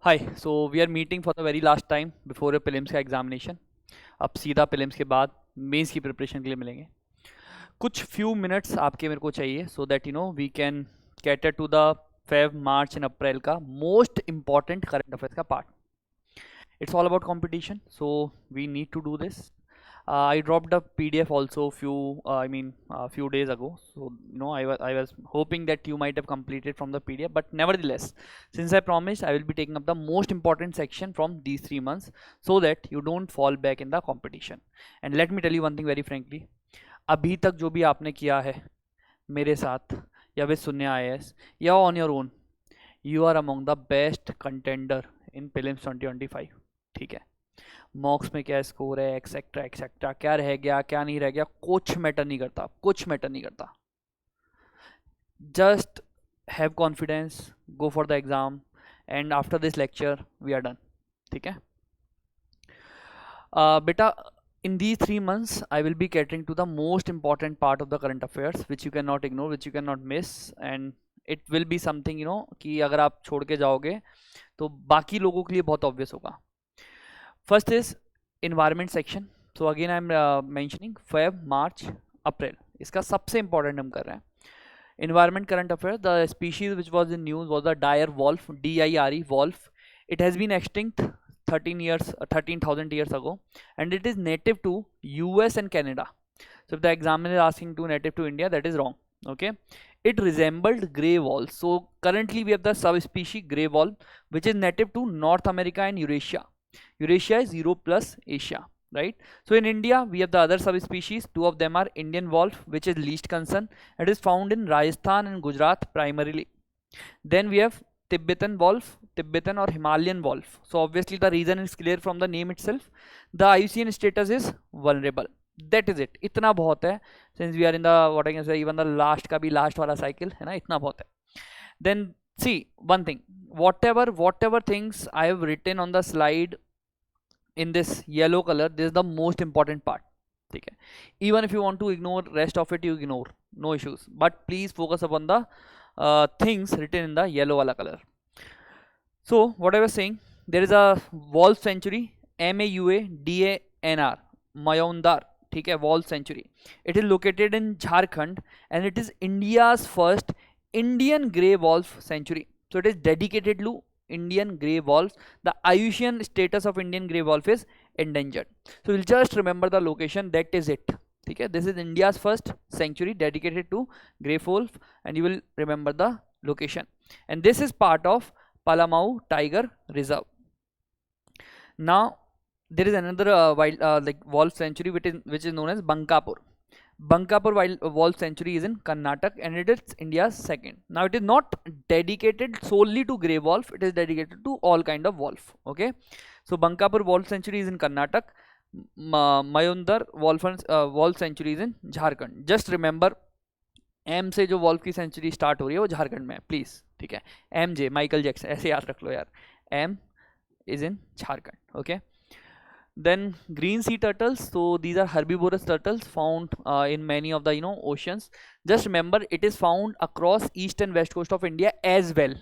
Hi so we are meeting for the very last time before a prelims का examination. अब सीधा prelims के बाद मेंस की प्रिपरेशन के लिए मिलेंगे। कुछ फ्यू मिनट्स आपके मेरे को चाहिए so that we can cater to the Feb March and April का मोस्ट इंपॉर्टेंट करंट अफेयर्स का part. It's all about competition, so we need to do this. I dropped a PDF also few days ago, so I was hoping that you might have completed from the PDF, but nevertheless, since I promised, I will be taking up the most important section from these 3 months so that you don't fall back in the competition. And let me tell you one thing very frankly, अभी तक जो भी आपने किया है मेरे साथ या विद शून्य IAS या on your own, you are among the best contender in prelims 2025। ठीक है, मॉक्स में क्या स्कोर है, एक्सेट्रा एक्सेट्रा, क्या रह गया क्या नहीं रह गया, कुछ मैटर नहीं करता, कुछ मैटर नहीं करता। Just have confidence, go for the exam, and after this lecture we are done. ठीक है बेटा, in these 3 months I will be catering to the most important part of the current affairs which you cannot ignore, which you cannot miss, and it will be something कि अगर आप छोड़ के जाओगे तो बाकी लोगों के लिए बहुत ऑब्वियस होगा। First is environment section. So again I am mentioning Feb March April, इसका सबसे इंपॉर्टेंट हम कर रहे हैं। Environment current affair, the species which was in news was the dire wolf, DIRE wolf. It has been extinct 13,000 years ago, and it is native to US and Canada. So if the examiner is asking to native to India, that is wrong. Okay, it resembled grey wolf. So currently we have the subspecies grey wolf which is native to North America and Eurasia. Eurasia is Europe plus Asia, right? So in India we have the other subspecies. Two of them are Indian wolf, which is least concern. It is found in Rajasthan and Gujarat primarily. Then we have Tibetan wolf, Tibetan or Himalayan wolf. So obviously the reason is clear from the name itself. The IUCN status is vulnerable. That is it. इतना बहुत है. Since we are in the what I can say, even the last का भी last वाला cycle है ना, इतना बहुत है. Then see one thing. Whatever things I have written on the slide in this yellow color, this is the most important part. ठीक है. Even if you want to ignore rest of it, you ignore. No issues. But please focus upon the things written in the yellow wala color. So what I was saying, there is a wolf sanctuary, MAUADANR, Mayondar. ठीक है, wolf sanctuary. It is located in Jharkhand and it is India's first Indian grey wolf sanctuary. So it is dedicated to Indian grey wolves. The IUCN status of Indian grey wolf is endangered. So you'll just remember the location, that is it. ठीक है, this is India's first sanctuary dedicated to grey wolf, and you will remember the location. And this is part of Palamau Tiger Reserve. Now there is another like wolf sanctuary which is known as Bankapur. Bankapur wolf sanctuary is in Karnataka and it is India's second. Now it is not dedicated solely to grey wolf, it is dedicated to all kind of wolf. Okay, so Bankapur wolf sanctuary is in Karnataka. Mayondar wolf sanctuary is in Jharkhand. Just remember, M से जो wolf की century start हो रही है वो झारखंड में है, please. ठीक है, MJ माइकल जैक्सन, ऐसे याद रख लो यार. M is in Jharkhand. Okay, then green sea turtles. So these are herbivorous turtles found in many of the oceans. Just remember, it is found across east and west coast of India as well.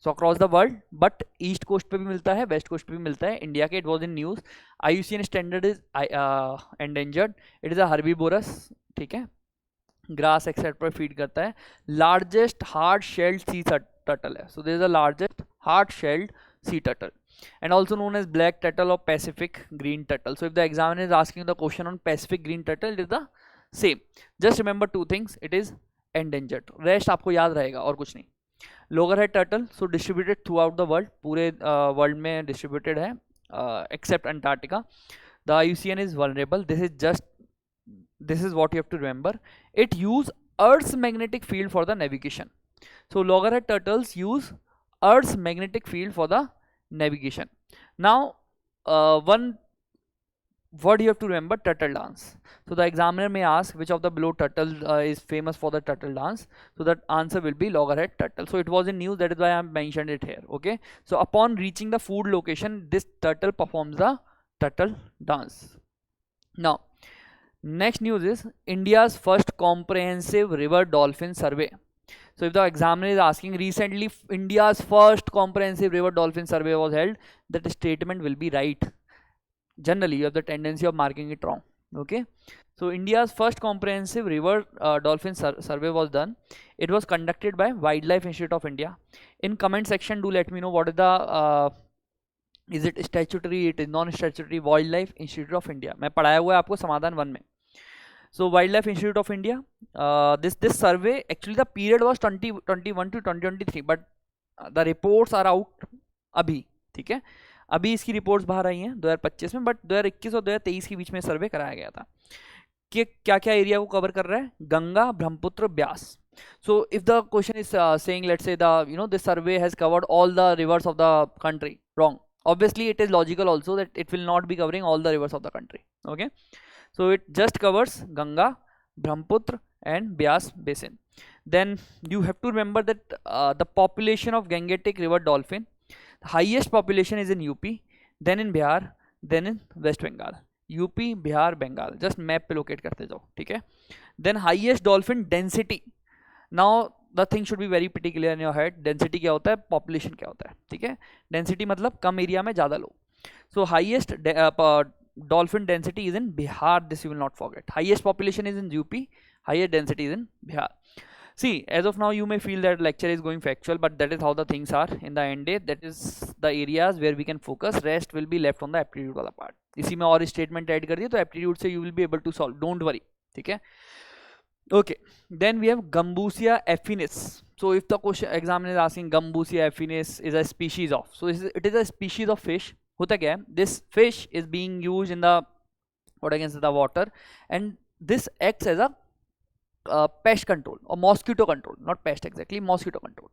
So across the world, but east coast पे भी मिलता है, west coast पे भी मिलता है. India के, it was in news. IUCN standard is endangered. It is a herbivorous. ठीक है, ग्रास एक्सेट्रा पर फीड करता है. Largest hard shelled sea turtle है. So this is the largest hard shelled sea turtle and also known as black turtle or Pacific green turtle. So if the examiner is asking the question on Pacific green turtle, it is the same. Just remember two things, it is endangered. Rest आपको याद रहेगा और कुछ नहीं. Loggerhead turtle, so distributed throughout the world, पूरे world में distributed है except Antarctica. The IUCN is vulnerable. This is what you have to remember. It use earth's magnetic field for the navigation. So loggerhead turtles use earth's magnetic field for the navigation. Now one word you have to remember, turtle dance. So the examiner may ask which of the below turtle is famous for the turtle dance. So that answer will be loggerhead turtle. So it was in news, that is why I mentioned it here. Okay, so upon reaching the food location, this turtle performs the turtle dance. Now next news is India's first comprehensive river dolphin survey. So if the examiner is asking recently India's first comprehensive river dolphin survey was held, that statement will be right. Generally you have the tendency of marking it wrong. Okay, so India's first comprehensive river dolphin survey was done. It was conducted by Wildlife Institute of India. In comment section do let me know what is the is it statutory, it is non statutory. Wildlife Institute of India मैं पढ़ाया हुआ है आपको समाधान 1 में. So Wildlife Institute of India, this survey, actually the period was 2021 to 2023, but the reports are out अभी. ठीक है, अभी इसकी रिपोर्ट्स बाहर आई हैं 2025 में, बट 2021 और 2023 के बीच में सर्वे कराया गया था. कि क्या क्या एरिया को कवर कर रहा है? Ganga, Brahmaputra, Beas. So if the question is saying, let's say this survey has covered all the rivers of the country, wrong. Obviously it is logical also that it will not be covering all the rivers of the country. Okay, so it just covers Ganga, Brahmaputra and Beas basin. Then you have to remember that the population of Gangetic river dolphin, the highest population is in UP, then in Bihar, then in West Bengal. UP, Bihar, Bengal, just map पे locate करते जाओ. ठीक है, then highest dolphin density. Now the thing should be very pretty clear in your head. Density क्या होता है, population क्या होता है. ठीक है, density मतलब कम एरिया में ज़्यादा लोग. So highest dolphin density is in Bihar, this you will not forget. Highest population is in UP, highest density is in Bihar. See, as of now you may feel that lecture is going factual, but that is how the things are in the end day. That is the areas where we can focus, rest will be left on the aptitude वाला part. इसी में और statement add कर दिए तो aptitude से you will be able to solve, don't worry. ठीक है. Okay, then we have Gambusia affinis. So if the question examiner is asking Gambusia affinis is a species of, so it is a species of fish. होता क्या है, this fish is being used in the what I can say the water, and this acts as a pest control or mosquito control, not pest exactly, mosquito control.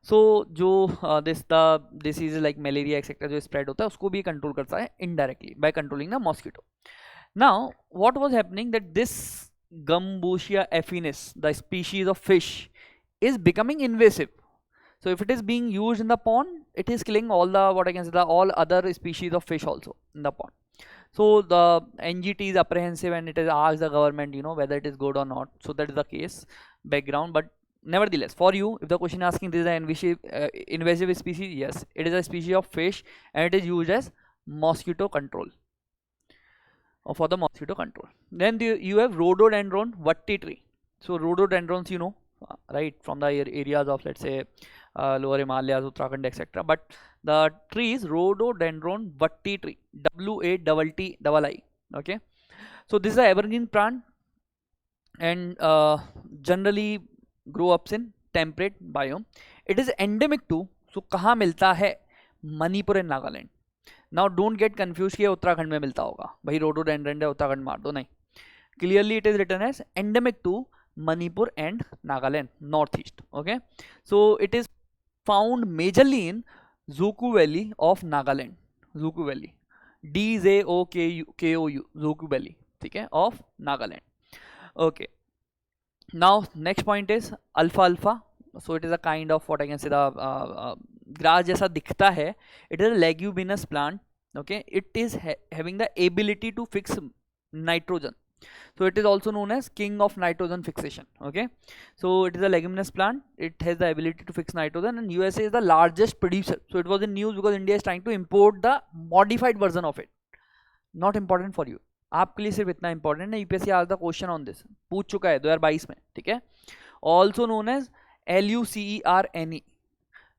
So जो this the disease like malaria etc जो spread होता है उसको भी control करता है indirectly by controlling the mosquito. Now what was happening that this Gambusia affinis, the species of fish, is becoming invasive. So if it is being used in the pond, it is killing all the what I can say the all other species of fish also in the pond. So the NGT is apprehensive and it has asked the government whether it is good or not. So that is the case background. But nevertheless, for you, if the question asking this is an invasive species, yes, it is a species of fish and it is used as mosquito control. Or for the mosquito control. Then you have rhododendron vatti tree. So rhododendrons right, from the areas of let's say lower Himalayas, Uttarakhand etc. But the tree is rhododendron vatti tree, WATTII. Okay, so this is an evergreen plant and generally grow ups in temperate biome. It is endemic to, so कहाँ मिलता है? Manipur and Nagaland. Now don't get confuse कि उत्तराखंड में मिलता होगा भाई, rhododendron है उत्तराखंड मार दो, नहीं. Clearly it is written as endemic to Manipur and Nagaland, north east. Okay, so it is found majorly in Dzukou valley of Nagaland. Dzukou valley, DZOKOU, Dzukou valley. ठीक है, of Nagaland. Okay, now next point is अल्फा अल्फा. So it is a kind of what I can say the grass जैसा दिखता है. It is a leguminous plant. Okay, it is having the ability to fix nitrogen. So it is also known as king of nitrogen fixation. Okay, so it is a leguminous plant. It has the ability to fix nitrogen, and USA is the largest producer. So it was in news because India is trying to import the modified version of it. Not important for you. आपके लिए सिर्फ इतना important है. UPSC आज the question on this पूछ चुका है 2022 में. ठीक है, ऑल्सो नोन एज LUCERNE.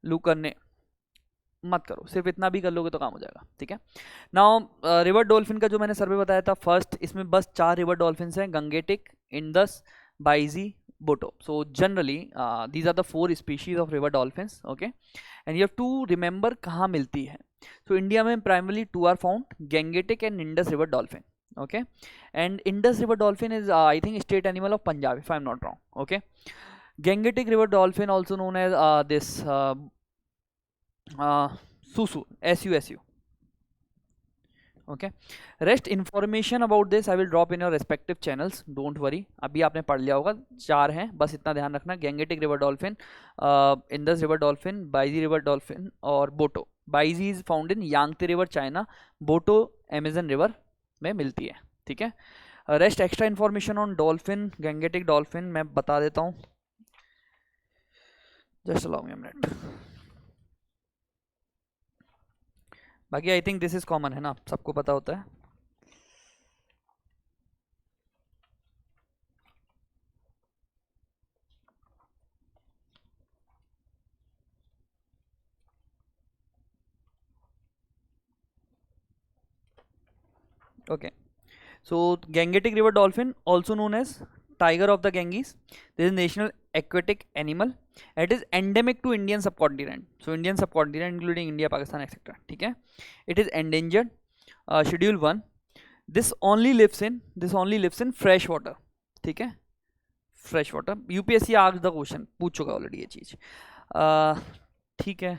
लुकरने मत करो, सिर्फ इतना भी कर लोगे तो काम हो जाएगा. ठीक है, नाउ रिवर डॉल्फिन का जो मैंने सर्वे बताया था फर्स्ट, इसमें बस 4 रिवर डॉल्फिन्स हैं, Gangetic, Indus, baiji, boto. So generally these are the 4 species of river dolphins. Okay, and you have to remember कहाँ मिलती है. सो इंडिया में primarily 2 are found, Gangetic and Indus river dolphin. Okay, and Indus river dolphin is I think state animal of Punjab if I am not wrong. Okay, Gangetic river dolphin also known as this Susu, SUSU. Okay, rest information about this I will drop in your respective channels, don't worry. अभी आपने पढ़ लिया होगा, 4 हैं, बस इतना ध्यान रखना. Gangetic river dolphin, Indus river dolphin, baiji river dolphin और boto. Baiji is found in Yangtze river China, boto Amazon river में मिलती है. ठीक है, rest extra information on dolphin, Gangetic dolphin मैं बता देता हूँ. Just allow me a minute. बाकी I think this is common है ना, सबको पता होता है. Okay. So Gangetic river dolphin, also known as tiger of the Ganges, this is national aquatic animal. It is endemic to Indian subcontinent. So Indian subcontinent including India, Pakistan, etc. ठीक है. It is endangered. Schedule 1. This only lives in fresh water. ठीक है. Fresh water. UPSC asked the question. पूछ चुका already ये चीज. ठीक है.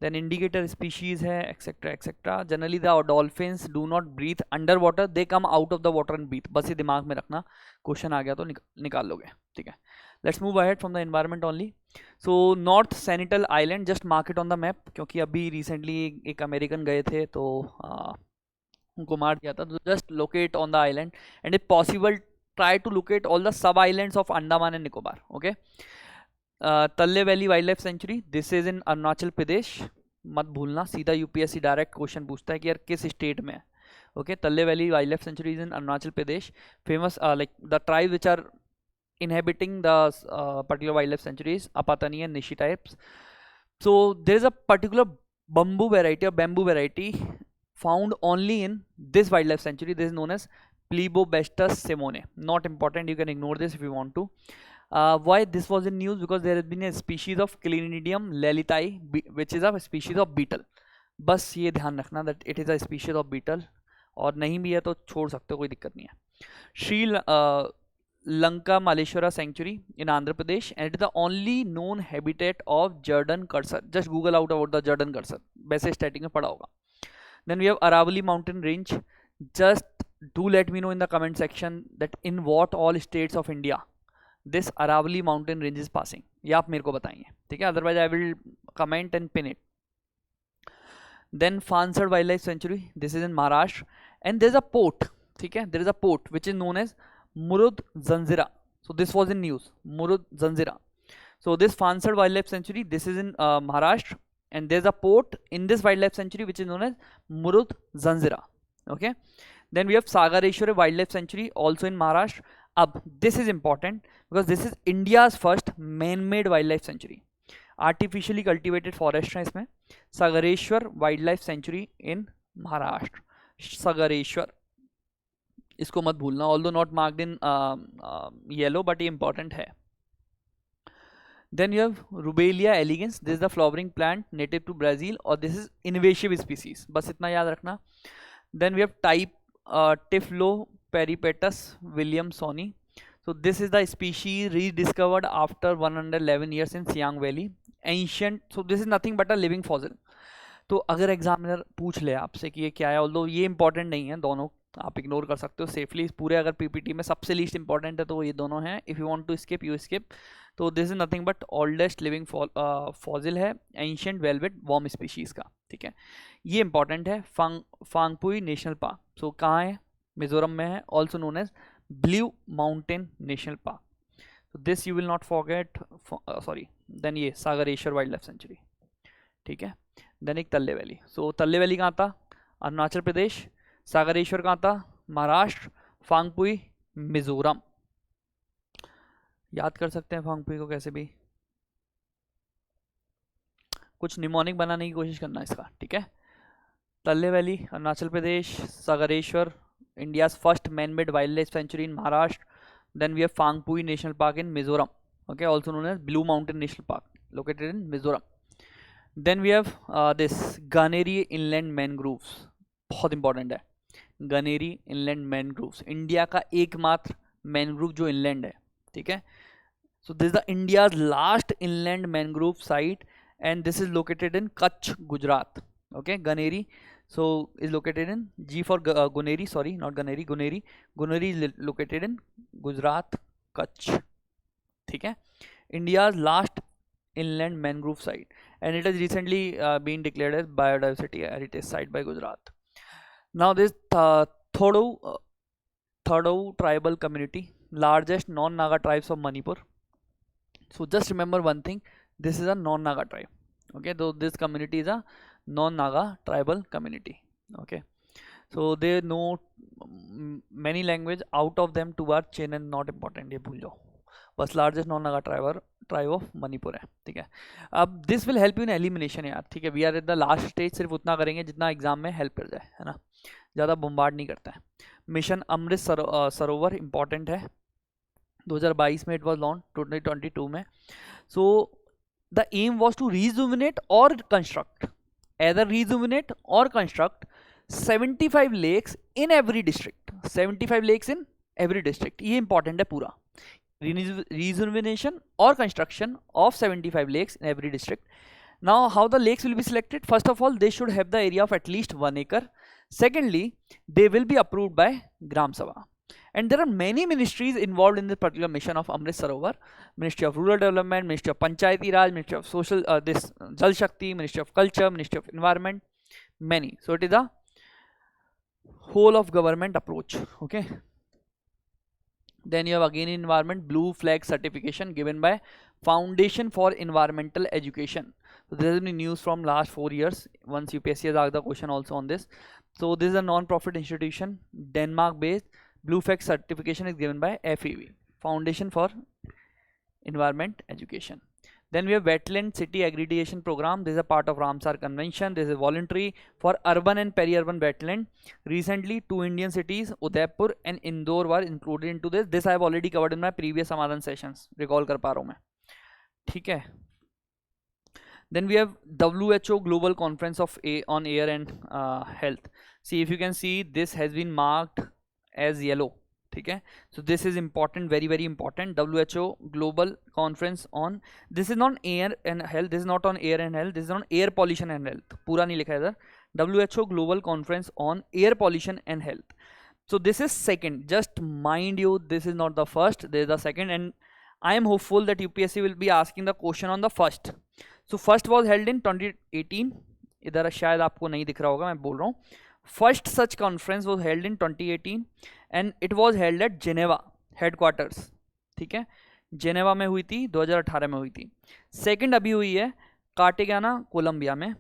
Then indicator species है etc etc. Generally the dolphins do not breathe underwater, they come out of the water and breathe. बस ये दिमाग में रखना, क्वेश्चन आ गया तो निकाल लोगे. ठीक है. Let's move ahead from the environment only. So North Sentinel Island, just mark it on the map, क्योंकि अभी recently एक अमेरिकन गए थे तो उनको मार दिया था. तो just locate on the island and if possible try to locate all the sub islands of Andaman and Nicobar. Okay. Talle valley wild life sanctuary, this is in Arunachal Pradesh. मत भूलना, सीधा यूपीएससी डायरेक्ट क्वेश्चन पूछता है कि यार किस स्टेट में है. Okay. Talle valley wild life sanctuary is in Arunachal Pradesh. Famous like the tribe which are inhabiting the particular wildlife sanctuaries, Apatani and Nishi types. So there is a particular bamboo variety found only in this wildlife sanctuary. This is known as Plebobestus simone. Not important, you can ignore this if you want to. Why this was in news? Because there has been a species of Clinidium lelithai, which is a species of beetle. बस ये ध्यान रखना that it is a species of beetle, और नहीं भी है तो छोड़ सकते हो, कोई दिक्कत नहीं है. Shri Lanka Maleshwara Sanctuary in Andhra Pradesh, and it is the only known habitat of Jordan cursor. Just Google out about the Jordan cursor. वैसे स्टैटिक में पढ़ा होगा. Then we have Aravalli Mountain Range. Just do let me know in the comment section that in what all states of India this Aravalli Mountain Range is passing. ये आप मेरे को बताएंगे, ठीक है? Otherwise I will comment and pin it. Then Fansad Wildlife Sanctuary. This is in Maharashtra, and there is a port. ठीक है? There is a port which is known as Murud Zanjira. So this was in news. Murud Zanjira. So this Fansad Wildlife Sanctuary, this is in Maharashtra, and there's a port in this wildlife sanctuary which is known as Murud Zanjira. Okay. Then we have Sagareshwar Wildlife Sanctuary, also in Maharashtra. Ab this is important because this is India's first man-made wildlife sanctuary. Artificially cultivated forest है इसमें. Sagareshwar Wildlife Sanctuary in Maharashtra. Sagareshwar. इसको मत भूलना, although not marked in yellow, but ये important है. Then you have रुबेलिया elegans. This is the flowering plant native to Brazil, और this is invasive species. बस इतना याद रखना. Then we have type Typhloperipatus williamsoni. So this is the species rediscovered after 111 years in Siang valley. Ancient. So this is nothing but a living fossil. तो अगर examiner पूछ ले आपसे कि ये क्या है, ऑल्दो ये इंपॉर्टेंट नहीं है, दोनों आप इग्नोर कर सकते हो सेफली. पूरे अगर पीपीटी में सबसे लीस्ट इंपॉर्टेंट है तो ये दोनों हैं. If you want to skip you skip. तो this is nothing but oldest living fossil है एंशिएंट वेलवेट वॉर्म स्पीशीज का. ठीक है, ये इंपॉर्टेंट है. Phawngpui national park. सो कहाँ है? मिजोरम में है. Also known as blue mountain national park. तो this you will not forget. Sorry. Then ये सागरेश्वर वाइल्ड लाइफ सेंचुरी. ठीक है. देन एक तल्ले वैली. सो तल्ले वैली कहाँ था? अरुणाचल प्रदेश. सागरेश्वर कहाँ था? महाराष्ट्र. फांगपुई मिजोरम. याद कर सकते हैं फांगपुई को कैसे भी. कुछ निमोनिक बनाने की कोशिश करना इसका. ठीक है. Talle valley Arunachal Pradesh. Sagareshwar India's first man made wild life sanctuary in Maharashtra. Then we have Phangpui national park in Mizoram. Okay, also known as blue mountain national park located in Mizoram. Then we have this Ganeri inland mangroves. बहुत important है. Ganeri inland mangroves India का एकमात्र mangrove जो inland है. ठीक है. So this the India's last inland mangrove site and this is located in Kutch, Gujarat. Okay, Ganeri. So is located in G for Guneri, sorry not Ganeri, Guneri. Guneri is located in Gujarat, Kutch. ठीक है. India's last inland mangrove site, and it has recently been declared as biodiversity heritage site by Gujarat. Now this Thodo tribal community, largest non-Naga tribes of Manipur. So just remember one thing, This is a non-Naga tribe. Okay, though this community is a non-Naga tribal community. Okay, so they know many language. Out of them, two are Chin and not important. ये भूल जाओ. बस largest non Naga tribe of Manipur है. ठीक है, अब this will help you in elimination यार. ठीक है, we are at the last stage. सिर्फ उतना करेंगे जितना एग्जाम में हेल्प कर जाए, है ना, ज़्यादा बम्बार्ड नहीं करता है. मिशन अमृत सरोवर इंपॉर्टेंट है. 2022 में इट वॉज लॉन्च, 2022 में. So the aim was to rejuvenate और construct, either rejuvenate or construct 75 lakes in every district. 75 lakes in every district. ये important है पूरा. Rejuvenation or construction of 75 lakes in every district. Now how the lakes will be selected? First of all, they should have the area of at least 1 acre. Secondly, they will be approved by Gram Sabha. And there are many ministries involved in this particular mission of Amrit Sarovar. Ministry of Rural Development, Ministry of Panchayati Raj, Ministry of Social, Jal Shakti, Ministry of Culture, Ministry of Environment, many. So it is a whole of government approach. Okay. Then you have again environment, blue flag certification given by Foundation for Environmental Education. So there has been news from last 4 years. Once UPSC has asked the question also on this. So this is a non-profit institution, Denmark based. Blue flag certification is given by FEV, Foundation for Environment Education. Then we have Wetland City Aggregation Program. This is a part of Ramsar Convention. This is voluntary for urban and peri-urban wetland. Recently, 2 Indian cities, Udaipur and Indore, were included into this. This I have already covered in my previous Samadhan sessions. Recall कर पा रहा हूँ मैं. ठीक है. Then we have WHO Global Conference on Air and Health. See, if you can see, this has been marked as yellow. ठीक है, so this is important, very very important. WHO Global Conference on, this is not air and health, this is not on air and health, this is on air pollution and health. पूरा नहीं लिखा है इधर. WHO Global Conference on Air Pollution and Health. So this is second. Just mind you, this is not the first. This is the second, and I am hopeful that UPSC will be asking the question on the first. So first was held in 2018. इधर शायद आपको नहीं दिख रहा होगा, मैं बोल रहा हूँ. First such conference was held in 2018 and it was held at Geneva headquarters. ठीक है, जेनेवा में हुई थी, 2018 में हुई थी. सेकंड अभी हुई है कार्टेगाना, कोलंबिया में.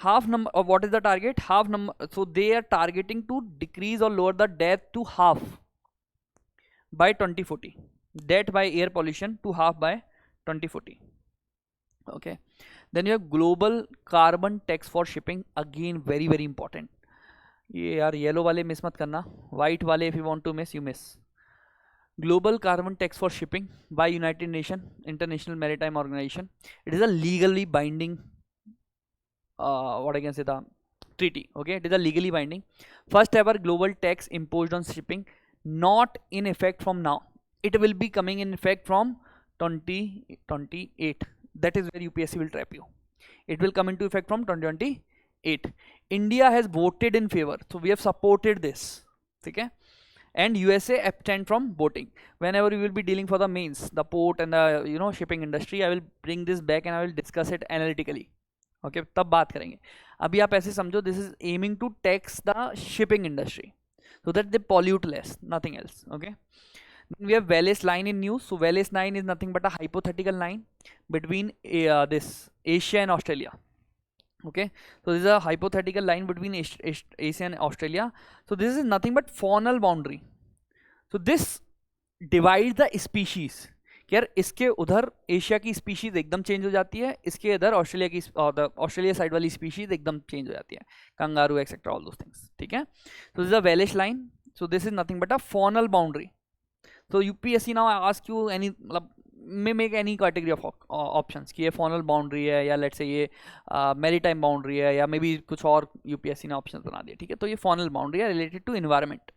half number of what is the target? Half number. So they are targeting to decrease or lower the death to half by 2040. Death by air pollution to half by 2040. Okay. Then you have global carbon tax for shipping. Again, very very important. ये यार yellow वाले miss मत करना, white वाले if you want to miss, you miss. Global carbon tax for shipping by United Nations International Maritime Organization. It is a legally binding what I can say, the treaty. Okay, it is a legally binding first ever global tax imposed on shipping, not in effect from now. It will be coming in effect from 2028. That is where UPSC will trap you. It will come into effect from 2028. India has voted in favor, so we have supported this. Okay, and USA abstained from voting. Whenever we will be dealing for the mains, the port and the shipping industry, I will bring this back and I will discuss it analytically. Okay, तब बात करेंगे. अभी आप ऐसे समझो, this is aiming to tax the shipping industry so that they pollute less, nothing else. Okay. Then we have Wallace line in news. So Wallace line is nothing but a hypothetical line between this Asia and Australia. Okay, so this is a hypothetical line between Asia and Australia. So this is nothing but faunal boundary. So this divides the species. यार इसके उधर Asia की species एकदम change हो जाती है, इसके इधर ऑस्ट्रेलिया की ऑस्ट्रेलिया साइड वाली स्पीशीज एकदम चेंज हो जाती है, kangaroo etcetera all those things. ठीक है, so this is a Wallace line. So this is nothing but a faunal boundary. So UPSC now ask you any, मतलब may make any category of options कि ये faunal boundary है या let's say ये maritime boundary है या may be कुछ और यूपीएससी ने ऑप्शंस बना दिए. ठीक है, तो ये फॉनल बाउंड्री है related to environment.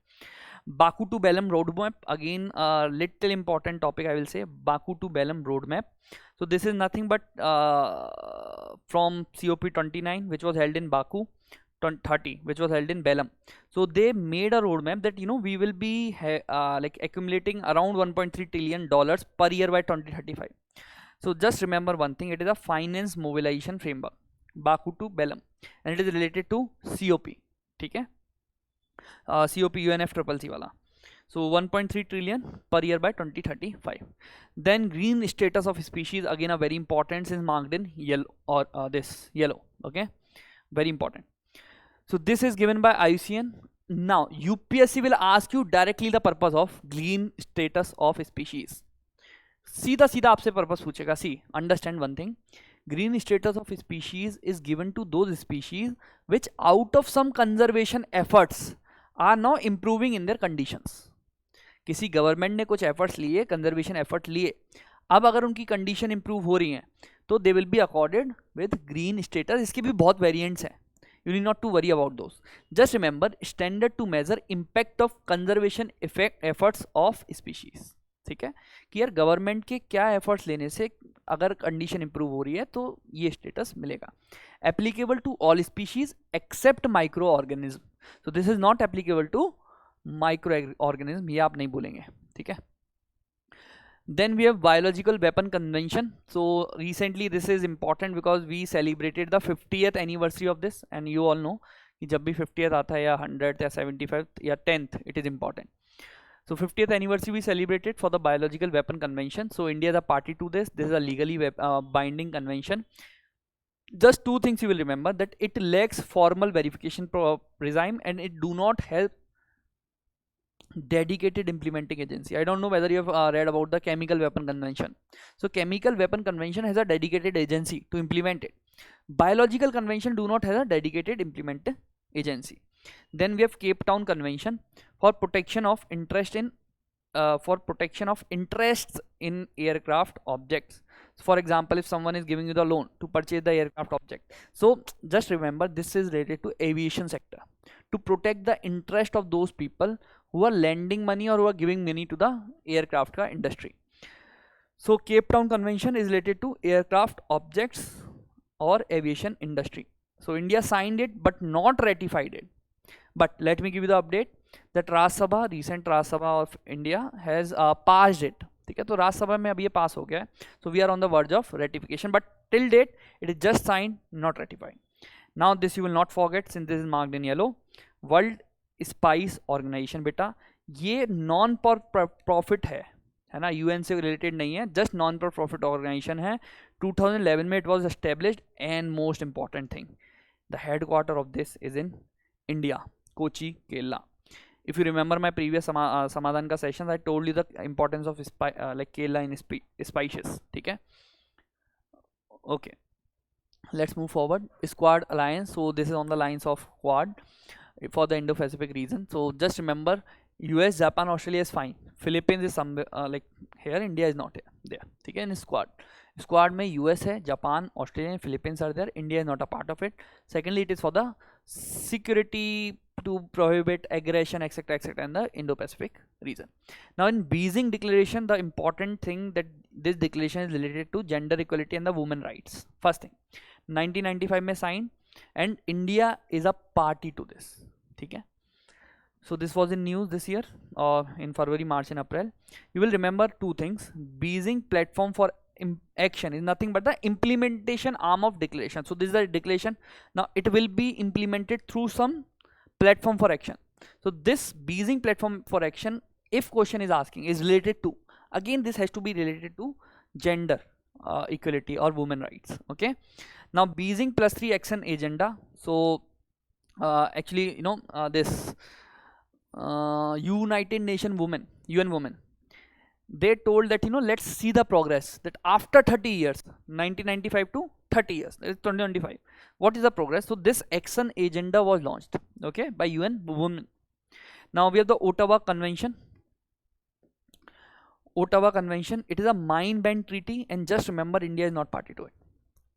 Baku to Belem roadmap, again little important topic I will say. Baku to Belem roadmap. So this is nothing but from COP29 which was held in Baku, 30 which was held in Belem. So they made a roadmap that we will be like accumulating around $1.3 trillion per year by 2035. So just remember one thing, it is a finance mobilization framework, Baku to Belem, and it is related to COP. ठीक है, COP UNFCCC वाला. So 1.3 trillion per year by 2035. Then green status of species, again a very important, is marked in yellow, or this yellow. Okay, very important. So this is given by IUCN. Now UPSC will ask you directly the purpose of green status of species. सीधा सीधा आपसे purpose पूछेगा. See understand one thing, green status of species is given to those species which out of some conservation efforts are now improving in their conditions. किसी government ने कुछ efforts लिए, conservation effort लिए, अब अगर उनकी कंडीशन इंप्रूव हो रही हैं तो they will be accorded with green status. इसके भी बहुत वेरिएंट्स हैं, you need not to worry about those. Just remember, standard to measure impact of conservation efforts of species. ठीक है कि यार गवर्नमेंट के क्या एफर्ट्स लेने से अगर कंडीशन इंप्रूव हो रही है तो ये स्टेटस मिलेगा. Applicable to all species except micro organism. So this is not applicable to micro organism, ये आप नहीं बोलेंगे. ठीक है. Then we have biological weapon convention. So recently this is important because we celebrated the 50th anniversary of this, and you all know कि जब भी 50th आता है या 100th या 75th या 10th, it is important. So 50th anniversary we celebrated for the biological weapon convention. So India is a party to this. This is a legally binding convention. Just two things you will remember, that it lacks formal verification regime and it do not have dedicated implementing agency. I don't know whether you have read about the chemical weapon convention. So chemical weapon convention has a dedicated agency to implement it. Biological convention do not have a dedicated implement agency. Then we have Cape Town Convention for protection of interests in aircraft objects. So for example, if someone is giving you the loan to purchase the aircraft object, so just remember this is related to aviation sector, to protect the interest of those people who are lending money or who are giving money to the aircraft industry. So Cape Town Convention is related to aircraft objects or aviation industry. So India signed it but not ratified it. But let me give you the update that recent Rajya Sabha of India has passed it. ठीक है, तो राज्य सभा में अब ये पास हो गया है. So we are on the verge of ratification, but till date it is just signed, not ratified. Now this you will not forget since this is marked in yellow. World Spice Organization, बेटा ये non profit है ना, UN से related नहीं है, just non profit organisation है. 2011 में it was established and most important thing, the headquarter of this is in India, Kochi, Kerala. If you remember my previous समाधान का session, I told you the importance of like Kerala in spices. ठीक है. Okay, let's move forward. Quad alliance. So this is on the lines of Quad for the Indo-Pacific region. So just remember, US, Japan, Australia is fine. Philippines is somewhere like here. India is not here. There. ठीक है. In Squad में US है, Japan, Australia and Philippines are there. India is not a part of it. Secondly, it is for the security to prohibit aggression, etc., etc., in the Indo-Pacific region. Now, in Beijing Declaration, the important thing that this declaration is related to gender equality and the women rights. First thing, 1995 में sign, and India is a party to this. ठीक है. So this was in news this year, in February, March, and April. You will remember two things. Beijing Platform for Action is nothing but the implementation arm of declaration. So this is a declaration. Now it will be implemented through some platform for action. So this Beijing Platform for Action, if question is asking, is related to, again this has to be related to gender equality or women rights. Okay. Now Beijing +3 action agenda. So actually, you know, this United Nations women, UN women, they told that, you know, let's see the progress, that after 30 years, 1995 to 30 years, 2025, what is the progress. So this action agenda was launched, okay, by UN women. Now we have the Ottawa Convention. Ottawa Convention, it is a mine ban treaty, and just remember India is not party to it.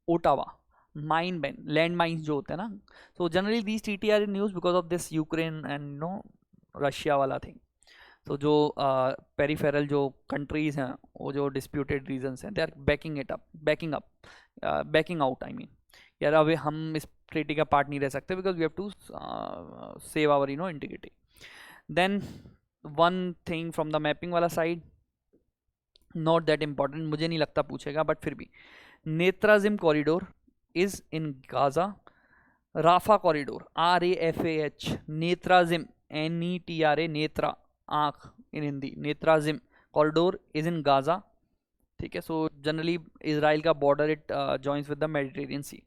Ottawa mine ban, land mines जो होते हैं ना, so generally these treaty are in news because of this Ukraine and, you know, Russia वाला thing. तो जो peripheral जो countries हैं, वो जो डिस्प्यूटेड रीजन्स हैं, they are backing out. I mean यार अभी हम इस ट्रीटी का पार्ट नहीं रह सकते because we have to save our, you know, integrity. Then one thing from the mapping वाला साइड, नॉट दैट इम्पॉर्टेंट, मुझे नहीं लगता पूछेगा, बट फिर भी Netzarim corridor is in Gaza. Rafah corridor, RAFAH, Netzarim, NETRA, नेत्रा आँख, in Hindi. Netrazim corridor is in Gaza. ठीक है, सो जनरली इसराइल का border it joins with the Mediterranean sea.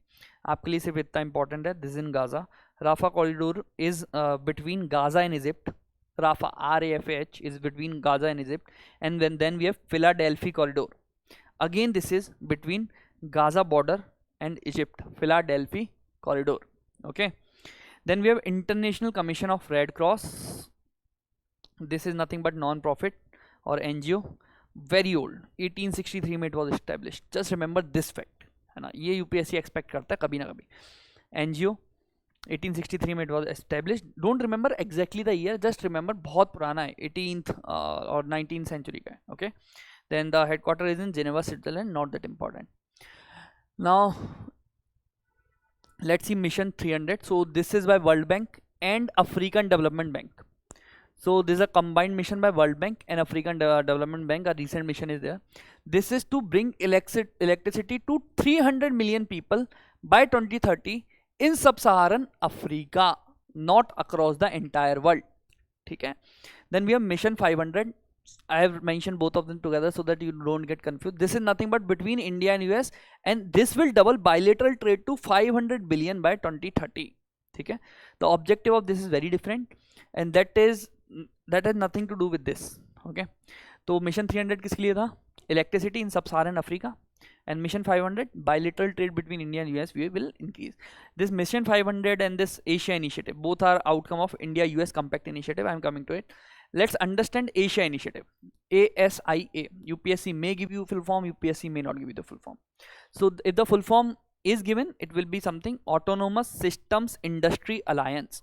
आपके लिए सिर्फ इतना इंपॉर्टेंट है, this is in Gaza. Rafah corridor is between Gaza and Egypt. Rafah RAFH is between Gaza and Egypt. And then we have Philadelphia corridor. Again this is between Gaza border and Egypt. Philadelphia corridor. Okay. Then we have International Commission of Red Cross. This is nothing but non-profit or NGO. Very old, 1863 में it was established. Just remember this fact, है ना, ये UPSC expect करता है कभी ना कभी. NGO 1863 में it was established. Don't remember exactly the year, just remember बहुत पुराना है, 18th और 19th century का है. Okay. Then the headquarter is in Geneva, Switzerland. Not that important. Now let's see mission 300. So this is by World Bank and African Development Bank. So this is a combined mission by World Bank and African Development Bank. A recent mission is there. This is to bring electricity to 300 million people by 2030 in sub-Saharan Africa, not across the entire world. Okay. Then we have mission 500. I have mentioned both of them together so that you don't get confused. This is nothing but between India and US, and this will double bilateral trade to 500 billion by 2030. Okay. The objective of this is very different, and that has nothing to do with this. Okay. तो mission 300 किसके लिए था? Electricity in सब Saran Africa. And mission 500, bilateral trade between India and US will increase. This mission 500 and this Asia initiative, both are outcome of India-US Compact initiative. I am coming to it. Let's understand Asia initiative. ASIA. UPSC may give you full form, UPSC may not give you the full form. So if the full form is given, it will be something Autonomous Systems Industry Alliance.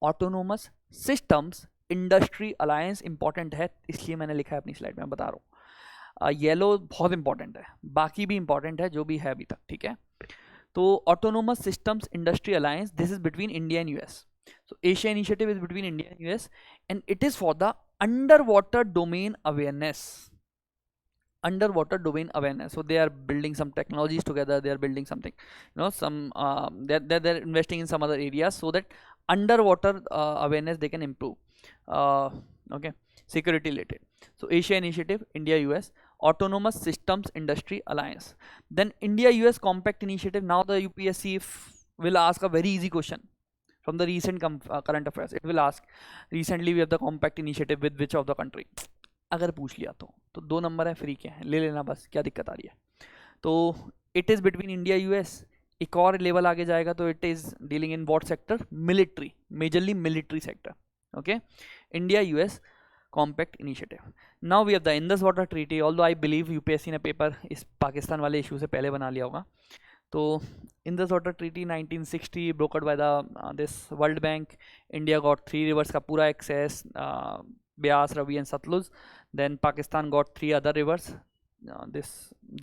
Autonomous Systems Industry Alliance important है, इसलिए मैंने लिखा है अपनी slide में, बता रहा हूँ. येलो बहुत इंपॉर्टेंट है, बाकी भी इंपॉर्टेंट है जो भी है अभी तक. ठीक है. तो autonomous systems industry alliance, this is between India and US. So Asia initiative is between India and US, and it is for the under water domain awareness. Underwater domain awareness. So they are building some technologies together, they are building something, some they're investing in some other areas so that underwater awareness they can improve. Okay, security related. So Asia initiative, India US. Autonomous Systems Industry Alliance. Then India US Compact initiative. Now the UPSC will ask a very easy question from the recent current affairs. It will ask, recently we have the Compact initiative with which of the country. अगर पूछ लिया तो 2 number है, free के हैं, ले लेना बस, क्या दिक्कत आ रही है. तो it is between India US. एक और लेवल आगे जाएगा तो it is dealing in what sector? Military, majorly military sector. Okay. India US compact initiative. Now we have the Indus water treaty. Although I believe UPSC ने paper इस पाकिस्तान वाले issue से पहले बना लिया होगा. तो Indus water treaty 1960 brokered by the this world bank. India got 3 reverse का पूरा access, Beas, Ravi and Satluj. Then Pakistan got 3 other rivers, this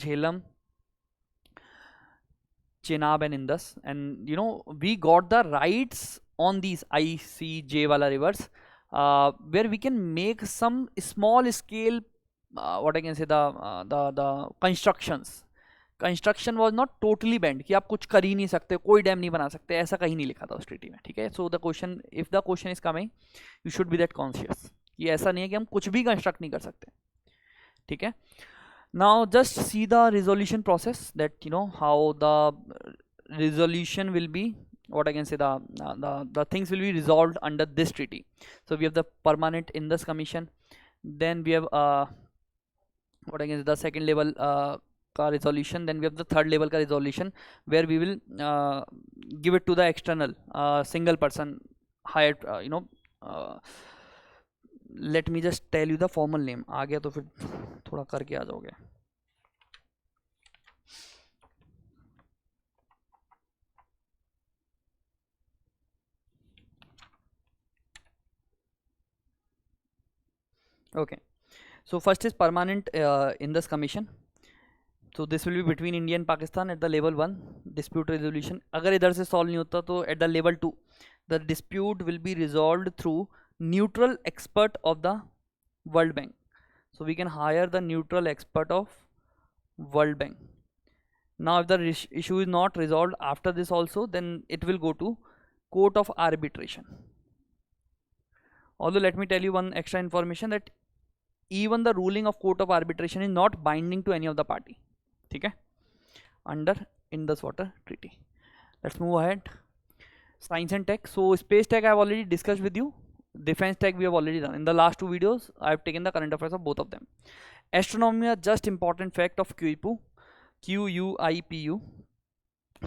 Jhelum, Chenab and Indus. And we got the rights on these ICJ wala rivers, where we can make some small scale, what I can say, the constructions. Construction was not totally banned कि आप कुछ कर ही नहीं सकते, कोई dam नहीं बना सकते, ऐसा कहीं नहीं लिखा था उस ट्रीटी में. ठीक है. So the question, if the question is coming, you should be that conscious कि ऐसा नहीं है कि हम कुछ भी कंस्ट्रक्ट नहीं कर सकते. ठीक है. Now just see the resolution process, that how the resolution will be, what I can say, the things will be resolved under this treaty. So we have the permanent Indus commission. Then we have what I can say, the second level का resolution. Then we have the third level का resolution, where we will give it to the external single person hired. Let me just tell you the formal name. आ गया तो फिर थोड़ा करके आ जाओगे. Okay, so first is permanent Indus commission. So this will be between India and Pakistan at the level 1 dispute resolution. अगर इधर से solve नहीं होता तो at the level 2 the dispute will be resolved through neutral expert of the World Bank. So we can hire the neutral expert of World Bank. Now if the issue is not resolved after this also, then it will go to court of arbitration. Although let me tell you one extra information, that even the ruling of court of arbitration is not binding to any of the party. ठीक है, under Indus Water Treaty. Let's move ahead. Science and tech. So space tech I have already discussed with you. Defense tech we have already done. In the last 2 videos I have taken the current affairs of both of them. Astronomy, are just important fact of QUIPU. QUIPU.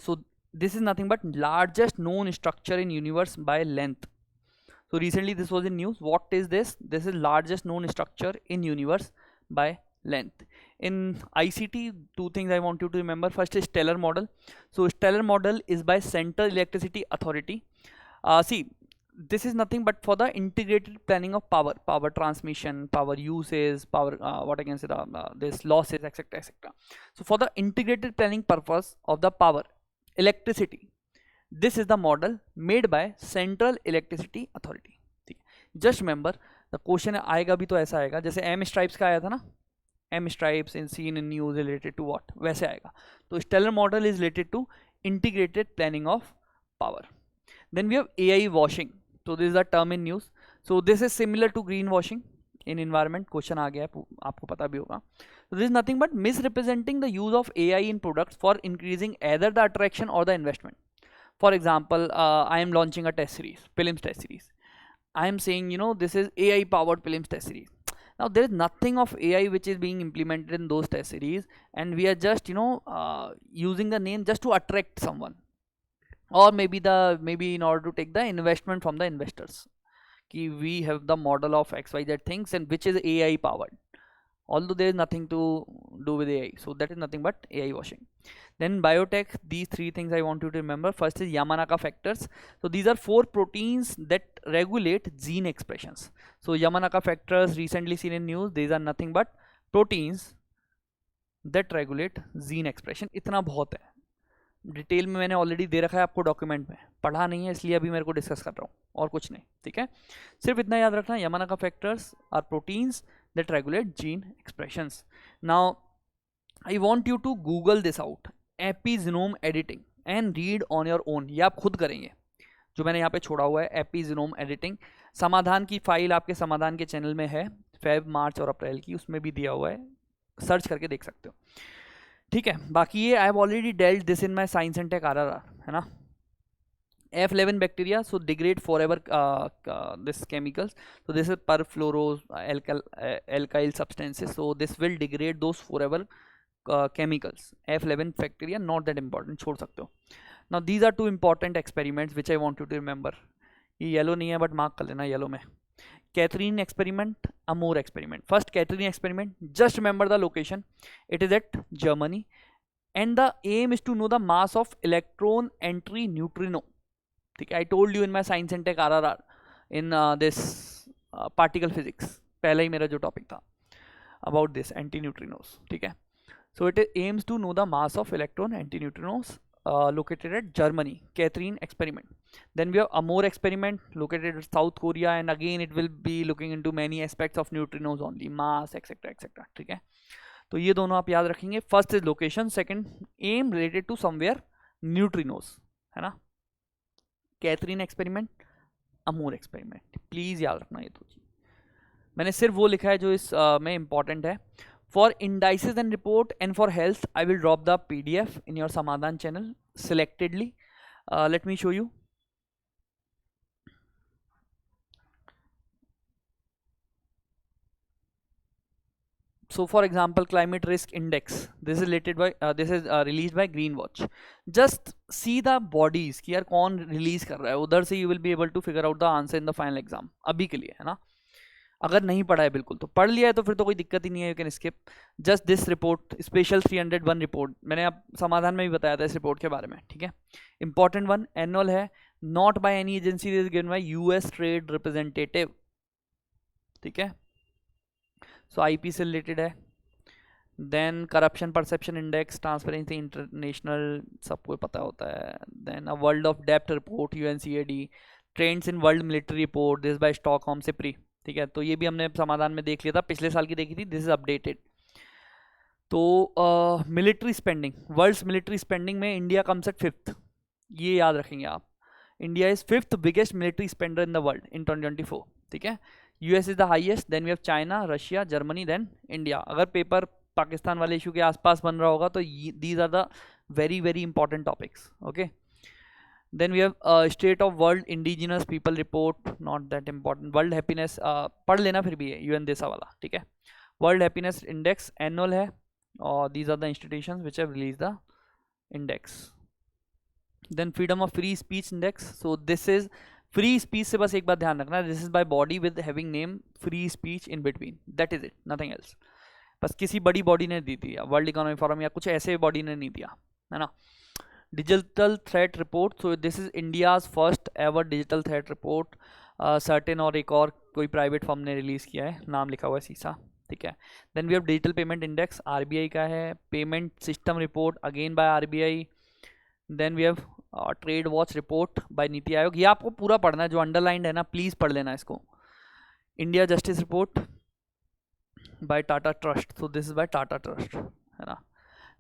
So this is nothing but largest known structure in universe by length. So recently this was in news. What is this? This is largest known structure in universe by length. In ICT, 2 things I want you to remember. First is stellar model. So stellar model is by Central Electricity Authority. See, this is nothing but for the integrated planning of power transmission, power uses, power what I can say, this losses, etc, etc. So for the integrated planning purpose of the power, electricity, this is the model made by Central Electricity Authority. ठीक है, just remember the question आएगा भी तो ऐसा आएगा जैसे M stripes का आया था ना, M stripes in seen in news related to what, वैसे आएगा. तो stellar model is related to integrated planning of power. Then we have AI washing. So this is the term in news. So this is similar to green washing in environment. Question आ गया है, आपको पता भी होगा. So this is nothing but misrepresenting the use of AI in products for increasing either the attraction or the investment. For example, I am launching a test series, prelims test series. I am saying, this is AI powered prelims test series. Now there is nothing of AI which is being implemented in those test series, and we are just using the name just to attract someone, or maybe in order to take the investment from the investors. Ki we have the model of XYZ things and which is AI powered, although there is nothing to do with AI. So that is nothing but AI washing. Then biotech, these 3 things I want you to remember. First is Yamanaka factors. So these are 4 proteins that regulate gene expressions. So Yamanaka factors recently seen in news, these are nothing but proteins that regulate gene expression. इतना बहुत है, detail में मैंने already दे रखा है आपको document में, पढ़ा नहीं है इसलिए अभी मेरे को डिस्कस कर रहा हूँ और कुछ नहीं. ठीक है, सिर्फ इतना याद रखना, Yamanaka factors are proteins that regulate gene expressions. Now I want you to Google this out, epigenome editing, and read on your own. ये आप खुद करेंगे, जो मैंने यहाँ पे छोड़ा हुआ है एपिजीनोम एडिटिंग. समाधान की फाइल आपके समाधान के चैनल में है, फेब, मार्च और अप्रैल की, उसमें भी दिया हुआ है, सर्च करके देख सकते हो. ठीक है, बाकी ये I have already dealt this in my science and tech RRR, है ना. F11 bacteria, so degrade forever this chemicals. So this is perfluoro alkyl substances, so this will degrade those forever chemicals. F11 bacteria, not that important, छोड़ सकते हो. Now these are 2 important experiments which I want you to remember. ये yellow नहीं है but mark कर लेना yellow में. Catherine experiment, Amor experiment. First Catherine experiment, just remember the location. It is at Germany, and the aim is to know the mass of electron entry neutrino. I told you in my science and tech RRR in this particle physics, पहला ही मेरा जो topic था about this antineutrinos. ठीक है, so it aims to know the mass of electron antineutrinos located at Germany. Catherine experiment. Then we have Amor experiment located at South Korea, and again it will be looking into many aspects of neutrinos only, mass, etc, etc. ठीक है, तो ये दोनों आप याद रखेंगे. First is location, second aim related to somewhere neutrinos, है ना. KATRIN experiment, Amur experiment, please याद रखना ये दो चीज. मैंने सिर्फ वो लिखा है जो इस में इंपॉर्टेंट है. For indices and report and for health I will drop the PDF in your Samadhan channel selectedly. Let me show you. So for example, climate risk index, this is related by released by Greenwatch. Just see the bodies कि यार कौन release कर रहा है, उधर से you will be able to figure out the answer in the final exam. अभी के लिए, है ना. अगर नहीं पढ़ा है बिल्कुल, तो पढ़ लिया है तो फिर तो कोई दिक्कत ही नहीं है, you can skip. Just this report, special 301 report, मैंने आप समाधान में भी बताया था इस रिपोर्ट के बारे में. ठीक है, इंपॉर्टेंट वन, एनुअल है, not by any agency, is given by US trade representative. ठीक है, सो IP से रिलेटेड है. Then corruption perception index, transparency international, सबको पता होता है. Then a world of depth report, UNCAD. Trends in world military report, this by Stockholm SIPRI. ठीक है, तो ये भी हमने समाधान में देख लिया था, पिछले साल की देखी थी, दिस इज अपडेटेड. तो military spending, world's military spending में इंडिया कम्स एट 5th. ये याद रखेंगे आप, India is 5th biggest military spender in the world in 2024. ठीक है, US is the highest, then we have China, Russia, Germany, then India. अगर paper Pakistan वाले issue के आसपास बन रहा होगा तो these are the very very important topics. Okay, then we have state of world indigenous people report, not that important. World happiness पढ़ लेना फिर भी है, यूएन देसा वाला, ठीक है। वर्ल्ड हैप्पीनेस इंडेक्स एनुअल है, और these are the institutions which have release the index. Then freedom of free speech index, so this is free speech से बस एक बात ध्यान रखना, this is by body with having name free speech in between, that is it, nothing else. बस किसी बड़ी body ने दी थी, वर्ल्ड इकोनॉमिक फोरम या कुछ ऐसे बॉडी ने नहीं दिया, है ना। Digital threat report, so this is India's first ever digital threat report, certain और एक और कोई प्राइवेट फर्म ने रिलीज किया है, नाम लिखा हुआ है सीसा, ठीक है। Then we have digital payment index, RBI का है। Payment system report again by RBI. Then we have trade watch report by NITI Aayog. ये आपको पूरा पढ़ना है, जो अंडरलाइंड है ना प्लीज पढ़ लेना इसको। India justice report by Tata trust, so this is bye Tata trust, है ना।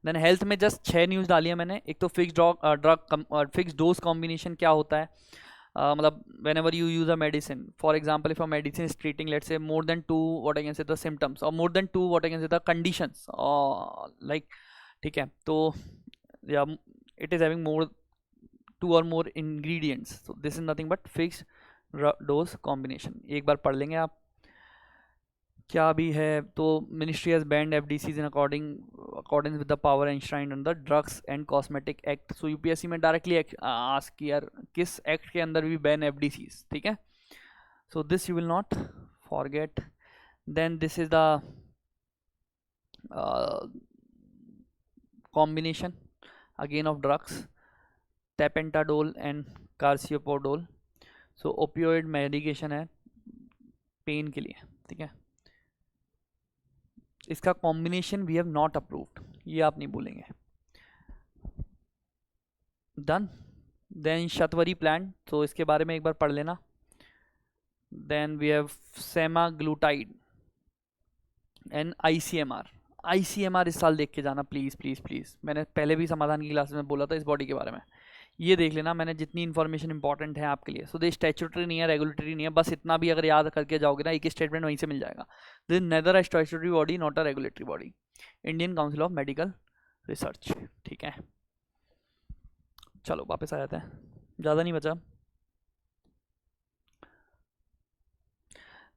देन हेल्थ में जस्ट 6 न्यूज़ डाली है मैंने। एक तो फिक्स डोज कॉम्बिनेशन क्या होता है, मतलब whenever you use a medicine, for example if a medicine is treating let's say more than 2 what I can say the symptoms, और more than 2 what I can say the conditions, like, ठीक है, तो या it is having more 2 or more ingredients, so this is nothing but fixed dose combination। एक बार पढ़ लेंगे आप क्या भी है। तो ministry has banned FDCs in according with the power enshrined under drugs and cosmetic act. So UPSC में डायरेक्टली आस्क कि यार किस एक्ट के अंदर भी बैन एफडीसीज, ठीक है। So this you will not forget. Then this is the combination again of drugs, tapentadol and carciopodol। सो ओपियोइड मेडिकेशन है पेन के लिए, ठीक है। इसका combination we have not approved, ये आप नहीं भूलेंगे। डन। देन शतवरी प्लांट, तो इसके बारे में एक बार पढ़ लेना। Then we have semaglutide and ICMR. ICMR इस साल देख के जाना प्लीज़ प्लीज़ प्लीज़, मैंने पहले भी समाधान की क्लास में बोला था इस बॉडी के बारे में, ये देख लेना मैंने जितनी इन्फॉर्मेशन इंपॉर्टेंट है आपके लिए। सो दिस स्टैट्यूटरी नहीं है, रेगुलेटरी नहीं है, बस इतना भी अगर याद करके जाओगे ना, एक स्टेटमेंट वहीं से मिल जाएगा। This neither a statutory body not a regulatory body, Indian council of medical research, ठीक है। चलो वापस आ जाते हैं, ज़्यादा नहीं बचा।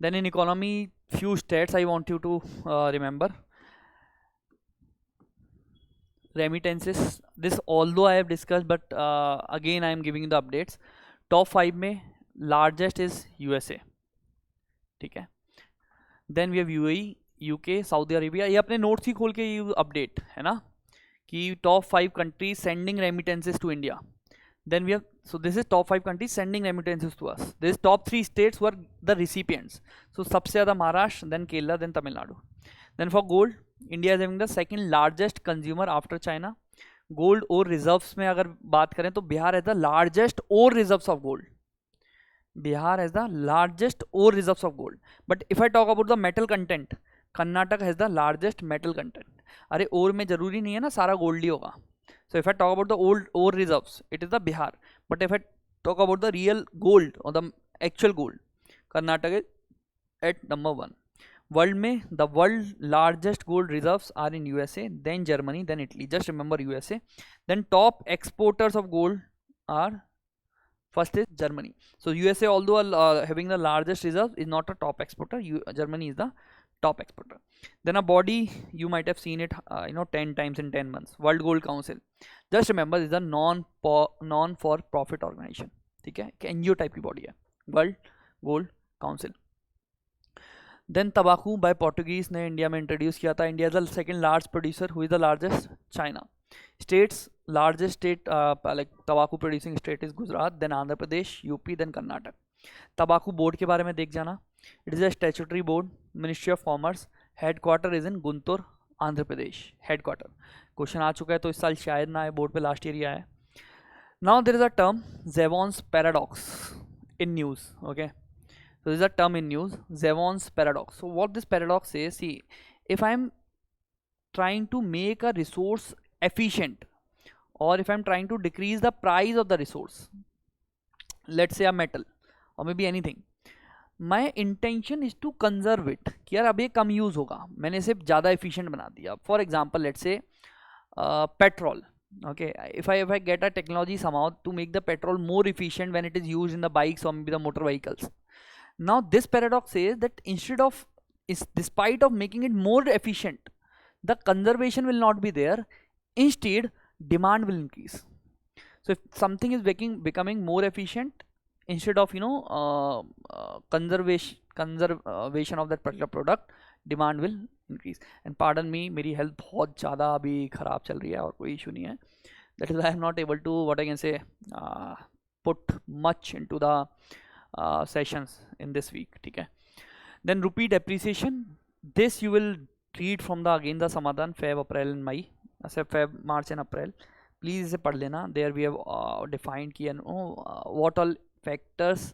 Then in economy few stats I want you to remember. Remittances, this although I have discussed, but again I am giving you the updates. Top 5 में largest is USA, ठीक है। Then we have UAE, UK, Saudi Arabia। ये अपने notes ही खोल के ये update है ना कि top 5 countries sending remittances to India। Then we have, so this is top 5 countries sending remittances to us. This top 3 states were the recipients. So सबसे ज़्यादा Maharashtra, then Kerala, then Tamil Nadu. Then for gold, India is having the second largest consumer after China. Gold और reserves में अगर बात करें तो Bihar has the largest ore reserves of gold. Bihar has the largest ore reserves of gold. But if I talk about the metal content, Karnataka has the largest metal content. अरे ore में जरूरी नहीं है ना सारा गोल्ड ही होगा। So if I talk about the old ore reserves, it is the Bihar. But if I talk about the real gold or the actual gold, Karnataka is at number 1. World में the world largest gold reserves are in USA, then Germany, then Italy. Just remember USA. Then top exporters of gold are, first is Germany. So USA, although having the largest reserve, is not a top exporter. Germany is the top exporter. Then a body, you might have seen it 10 times in 10 months, World Gold Council. Just remember this is a non for profit organization, ठीक है, NGO type की body है, world gold council. Then तंबाकू by Portuguese ने India में introduce किया था। India is the second large producer, who is the largest, China. States, largest state like तंबाकू producing state is Gujarat, then Andhra Pradesh, UP, then Karnataka. तंबाकू board के बारे में देख जाना, it is a statutory board, ministry of commerce, headquarter is in Guntur, Andhra Pradesh, headquarter. Question आ चुका है तो इस साल शायद ना आए, बोर्ड पे लास्ट ईयर ही आया है। Now there is a term Jevons paradox in news, okay, so this is a term in news, Zevon's paradox. So what this paradox says, see, if I am trying to make a resource efficient, or if I am trying to decrease the price of the resource, let's say a metal or maybe anything, my intention is to conserve it, कि यार अब ये कम use होगा, मैंने इसे ज़्यादा efficient बना दिया. For example let's say petrol. Okay, if I get a technology somehow to make the petrol more efficient when it is used in the bikes or maybe the motor vehicles. Now this paradox says that despite of making it more efficient, the conservation will not be there. Instead, demand will increase. So if something is becoming more efficient, instead of conservation of that particular product, demand will increase. And pardon me, मेरी health बहुत ज़्यादा अभी ख़राब चल रही है और कोई issue नहीं है. That is why I am not able to, what I can say, put much into the sessions in this week. ठीक है. Then rupee depreciation. This you will read from the again the Samadhan Feb, April and May. Feb, March and April. Please इसे पढ़ लेना. There we have defined कि what all factors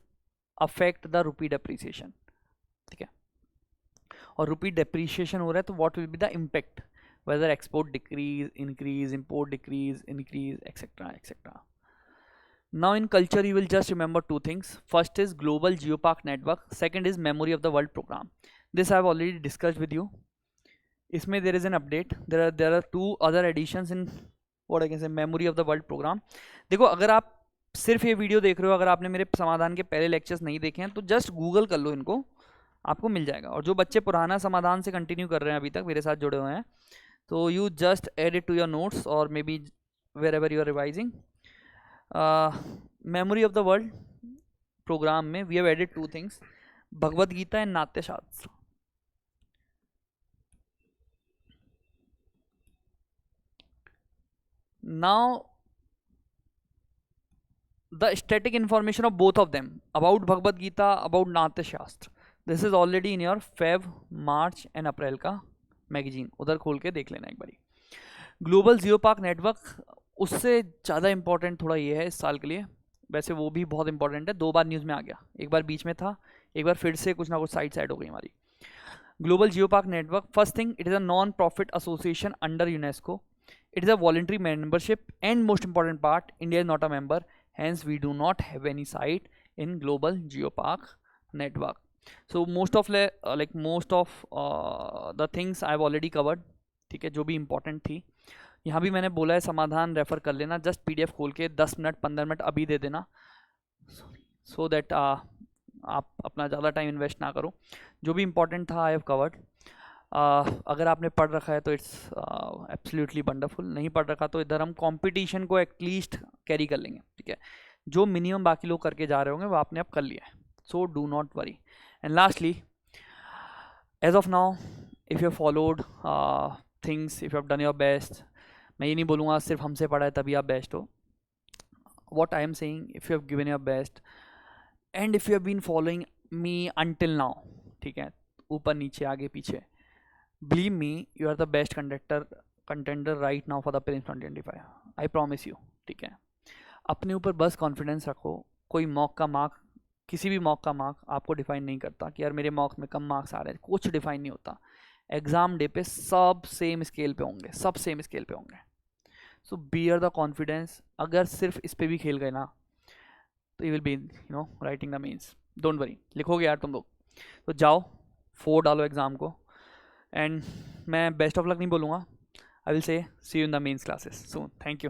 affect the rupee depreciation. ठीक है. और रुपी depreciation हो रहा है तो what will be the impact, whether export decrease, increase, import decrease, increase, etcetera etcetera. Now in culture you will just remember two things. First is global geopark network, second is memory of the world programme. This I have already discussed with you. इसमें there is an update, there are 2 other additions in what I can say memory of the world programme. देखो अगर आप सिर्फ ये video देख रहे हो, अगर आपने मेरे समाधान के पहले लेक्चर्स नहीं देखे हैं तो जस्ट गूगल कर लो, इनको आपको मिल जाएगा. और जो बच्चे पुराना समाधान से कंटिन्यू कर रहे हैं, अभी तक मेरे साथ जुड़े हुए हैं, तो you just add it to your notes और maybe wherever you are revising. Memory of the world programme में we have added 2 things, Bhagavad Gita and Natya Shastra. Now the static information of both of them about Bhagavad Gita, about Natya Shastra. This is already in your Feb, March and April का magazine, उधर खोल के देख लेना एक बारी. Global geopark network उससे ज़्यादा इंपॉर्टेंट थोड़ा ये है इस साल के लिए, वैसे वो भी बहुत इंपॉर्टेंट है. 2 बार न्यूज़ में आ गया, एक बार बीच में था, एक बार फिर से कुछ ना कुछ साइड हो गई हमारी. Global geopark network, first thing, it is a non profit association under UNESCO. It is a voluntary membership and most important part, India is not a member, hence we do not have any site in global geopark network. So most of the things I have already covered. ठीक है, जो भी important थी यहाँ भी मैंने बोला है, समाधान रेफर कर लेना, जस्ट पीडीएफ खोल के 10 मिनट 15 मिनट अभी दे देना, सो दैट आप अपना ज़्यादा टाइम इन्वेस्ट ना करो. जो भी इंपॉर्टेंट था आई हैव कवर्ड. अगर आपने पढ़ रखा है तो इट्स एब्सोल्युटली वंडरफुल, नहीं पढ़ रखा तो इधर हम कंपटीशन को एटलीस्ट कैरी कर लेंगे. ठीक है, जो मिनिमम बाकी लोग करके जा रहे होंगे वो आपने अब कर लिया है, so do not worry. And lastly, as of now if you have followed things, if you have done your best, मैं ये नहीं बोलूँगा सिर्फ हमसे पढ़ा है तभी आप बेस्ट हो. What I am saying, if you have given your best and if you have been following me until now, ठीक है, ऊपर नीचे आगे पीछे, believe me, you are the best contender right now for the Prelims 2025. I promise you. ठीक है, अपने ऊपर बस कॉन्फिडेंस रखो. कोई मॉक का मार्क, किसी भी मॉक का मार्क आपको डिफाइन नहीं करता कि यार मेरे मॉक में कम मार्क्स आ रहे हैं, कुछ डिफाइन नहीं होता. एग्जाम डे पे सब सेम स्केल पे होंगे, सब सेम स्केल पे होंगे. So bear the confidence. अगर सिर्फ इस पे भी खेल गए ना तो you will be writing the mains. Don't worry, लिखोगे यार तुम लोग, तो जाओ 4 डालो एग्जाम को. एंड मैं बेस्ट ऑफ लक नहीं बोलूँगा, I will say see you in the mains classes soon. Thank you.